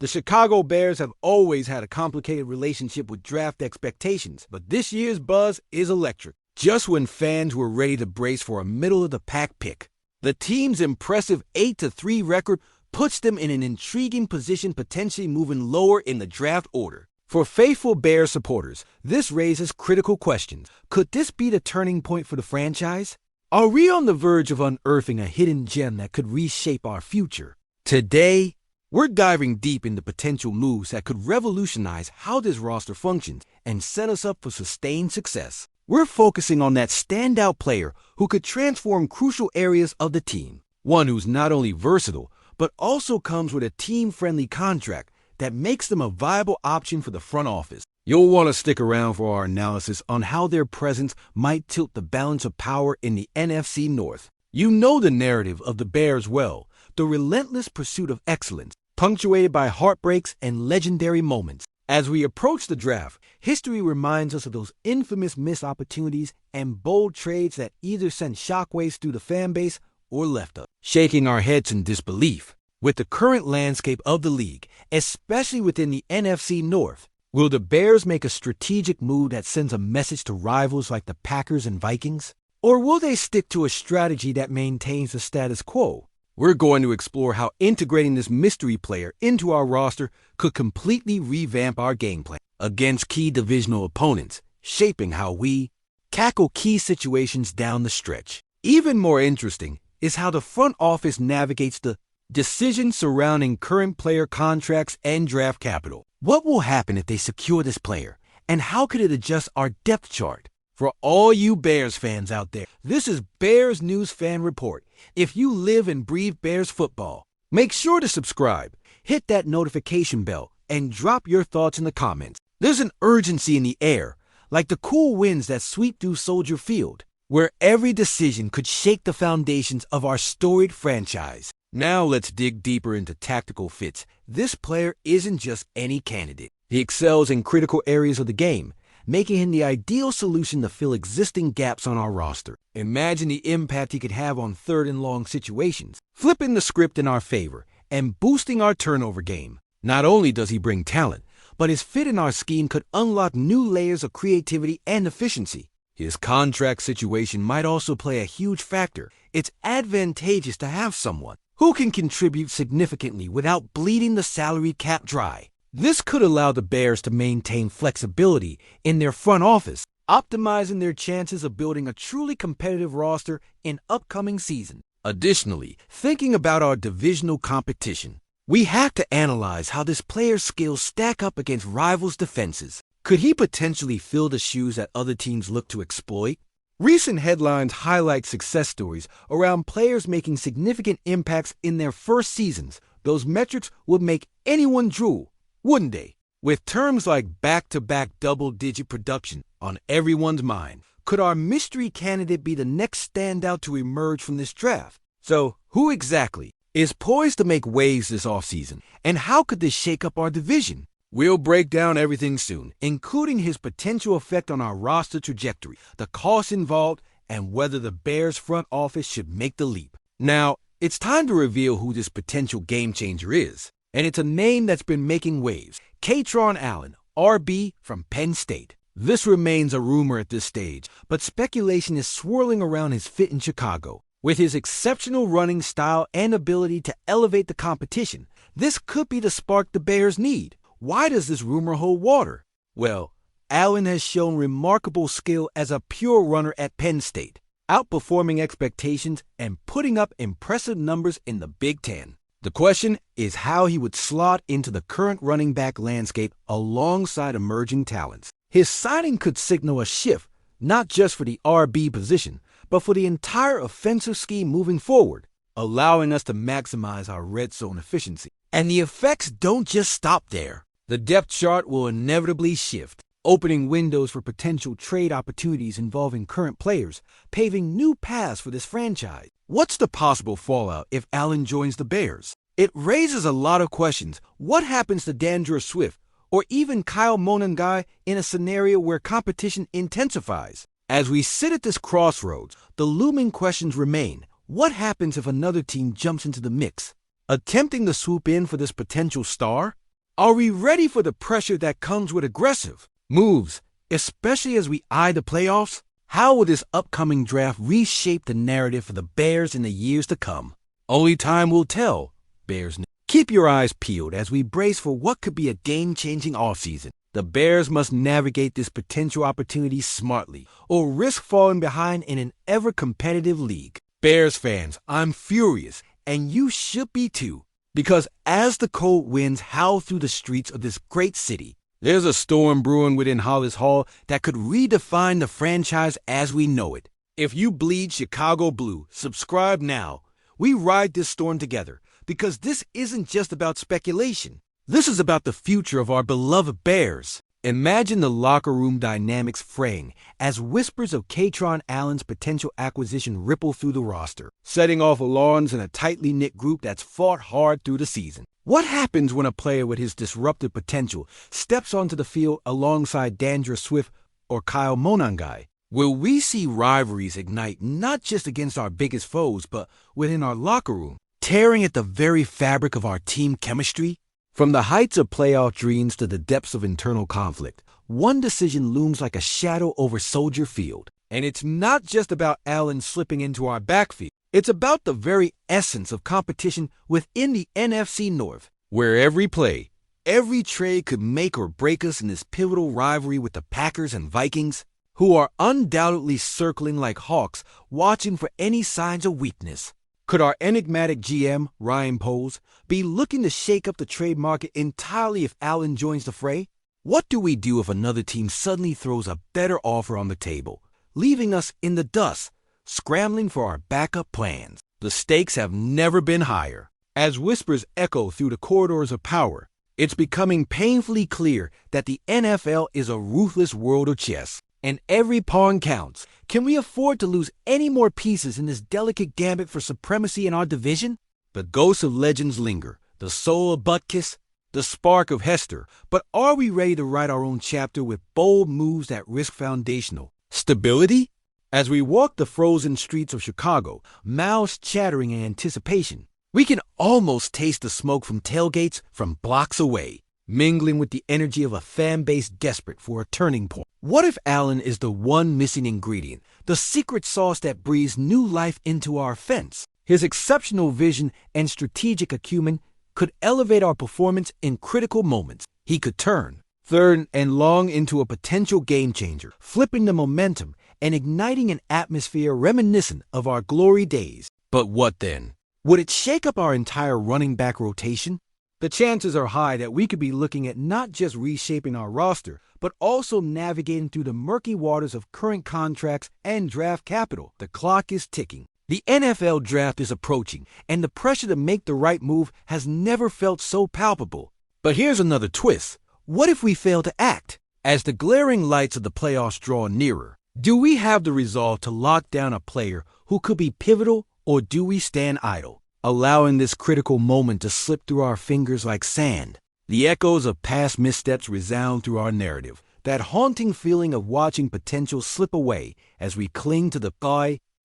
The Chicago Bears have always had a complicated relationship with draft expectations, but this year's buzz is electric. Just when fans were ready to brace for a middle-of-the-pack pick, the team's impressive 8-3 record puts them in an intriguing position, potentially moving lower in the draft order. For faithful Bears supporters, this raises critical questions. Could this be the turning point for the franchise? Are we on the verge of unearthing a hidden gem that could reshape our future? Today, we're diving deep into potential moves that could revolutionize how this roster functions and set us up for sustained success. We're focusing on that standout player who could transform crucial areas of the team. One who's not only versatile, but also comes with a team-friendly contract that makes them a viable option for the front office. You'll want to stick around for our analysis on how their presence might tilt the balance of power in the NFC North. You know the narrative of the Bears well, the relentless pursuit of excellence, punctuated by heartbreaks and legendary moments. As we approach the draft, history reminds us of those infamous missed opportunities and bold trades that either sent shockwaves through the fan base or left us shaking our heads in disbelief. With the current landscape of the league, especially within the NFC North, will the Bears make a strategic move that sends a message to rivals like the Packers and Vikings? Or will they stick to a strategy that maintains the status quo? We're going to explore how integrating this mystery player into our roster could completely revamp our game plan against key divisional opponents, shaping how we tackle key situations down the stretch. Even more interesting is how the front office navigates the decisions surrounding current player contracts and draft capital. What will happen if they secure this player, and how could it adjust our depth chart? For all you Bears fans out there, this is Bears News Fan Report. If you live and breathe Bears football, make sure to subscribe, hit that notification bell, and drop your thoughts in the comments. There's an urgency in the air, like the cool winds that sweep through Soldier Field, where every decision could shake the foundations of our storied franchise. Now let's dig deeper into tactical fits. This player isn't just any candidate. He excels in critical areas of the game, making him the ideal solution to fill existing gaps on our roster. Imagine the impact he could have on third and long situations, flipping the script in our favor and boosting our turnover game. Not only does he bring talent, but his fit in our scheme could unlock new layers of creativity and efficiency. His contract situation might also play a huge factor. It's advantageous to have someone who can contribute significantly without bleeding the salary cap dry. This could allow the Bears to maintain flexibility in their front office, optimizing their chances of building a truly competitive roster in upcoming seasons. Additionally, thinking about our divisional competition, we have to analyze how this player's skills stack up against rivals' defenses. Could he potentially fill the shoes that other teams look to exploit? Recent headlines highlight success stories around players making significant impacts in their first seasons. Those metrics would make anyone drool, wouldn't they? With terms like back-to-back double-digit production on everyone's mind, could our mystery candidate be the next standout to emerge from this draft? So, who exactly is poised to make waves this offseason, and how could this shake up our division? We'll break down everything soon, including his potential effect on our roster trajectory, the costs involved, and whether the Bears front office should make the leap. Now, it's time to reveal who this potential game-changer is. And it's a name that's been making waves. Katron Allen, RB from Penn State. This remains a rumor at this stage, but speculation is swirling around his fit in Chicago. With his exceptional running style and ability to elevate the competition, this could be the spark the Bears need. Why does this rumor hold water? Well, Allen has shown remarkable skill as a pure runner at Penn State, outperforming expectations and putting up impressive numbers in the Big Ten. The question is how he would slot into the current running back landscape alongside emerging talents. His signing could signal a shift, not just for the RB position, but for the entire offensive scheme moving forward, allowing us to maximize our red zone efficiency. And the effects don't just stop there. The depth chart will inevitably shift, opening windows for potential trade opportunities involving current players, paving new paths for this franchise. What's the possible fallout if Allen joins the Bears? It raises a lot of questions. What happens to Dandre Swift or even Kyle Monangai in a scenario where competition intensifies? As we sit at this crossroads, the looming questions remain. What happens if another team jumps into the mix, attempting to swoop in for this potential star? Are we ready for the pressure that comes with aggressive moves, especially as we eye the playoffs? How will this upcoming draft reshape the narrative for the Bears in the years to come? Only time will tell, Bears. Keep your eyes peeled as we brace for what could be a game-changing offseason. The Bears must navigate this potential opportunity smartly, or risk falling behind in an ever-competitive league. Bears fans, I'm furious, and you should be too, because as the cold winds howl through the streets of this great city, there's a storm brewing within Hollis Hall that could redefine the franchise as we know it. If you bleed Chicago blue, subscribe now. We ride this storm together, because this isn't just about speculation. This is about the future of our beloved Bears. Imagine the locker room dynamics fraying as whispers of Katron Allen's potential acquisition ripple through the roster, setting off alarms in a tightly knit group that's fought hard through the season. What happens when a player with his disruptive potential steps onto the field alongside Dandre Swift or Kyle Monangai? Will we see rivalries ignite not just against our biggest foes, but within our locker room, tearing at the very fabric of our team chemistry? From the heights of playoff dreams to the depths of internal conflict, one decision looms like a shadow over Soldier Field. And it's not just about Allen slipping into our backfield. It's about the very essence of competition within the NFC North, where every play, every trade could make or break us in this pivotal rivalry with the Packers and Vikings, who are undoubtedly circling like hawks, watching for any signs of weakness. Could our enigmatic GM, Ryan Poles, be looking to shake up the trade market entirely if Allen joins the fray? What do we do if another team suddenly throws a better offer on the table, leaving us in the dust, scrambling for our backup plans? The stakes have never been higher. As whispers echo through the corridors of power, it's becoming painfully clear that the NFL is a ruthless world of chess, and every pawn counts. Can we afford to lose any more pieces in this delicate gambit for supremacy in our division? The ghosts of legends linger, the soul of Butkus, the spark of Hester, but are we ready to write our own chapter with bold moves that risk foundational stability? As we walk the frozen streets of Chicago, mouths chattering in anticipation, we can almost taste the smoke from tailgates from blocks away, mingling with the energy of a fan base desperate for a turning point. What if Allen is the one missing ingredient, the secret sauce that breathes new life into our offense? His exceptional vision and strategic acumen could elevate our performance in critical moments. He could turn third and long into a potential game changer, flipping the momentum and igniting an atmosphere reminiscent of our glory days. But what then? Would it shake up our entire running back rotation? The chances are high that we could be looking at not just reshaping our roster, but also navigating through the murky waters of current contracts and draft capital. The clock is ticking. The NFL draft is approaching, and the pressure to make the right move has never felt so palpable. But here's another twist. What if we fail to act? As the glaring lights of the playoffs draw nearer, do we have the resolve to lock down a player who could be pivotal, or do we stand idle, allowing this critical moment to slip through our fingers like sand? The echoes of past missteps resound through our narrative, that haunting feeling of watching potential slip away as we cling to the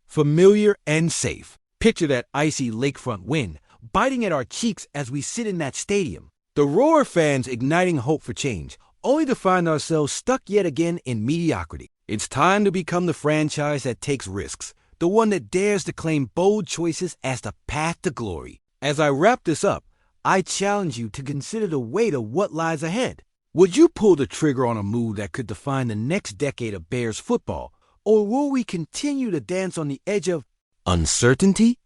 familiar and safe. Picture that icy lakefront wind biting at our cheeks as we sit in that stadium. The roar of fans igniting hope for change, only to find ourselves stuck yet again in mediocrity. It's time to become the franchise that takes risks, the one that dares to claim bold choices as the path to glory. As I wrap this up, I challenge you to consider the weight of what lies ahead. Would you pull the trigger on a move that could define the next decade of Bears football, or will we continue to dance on the edge of uncertainty?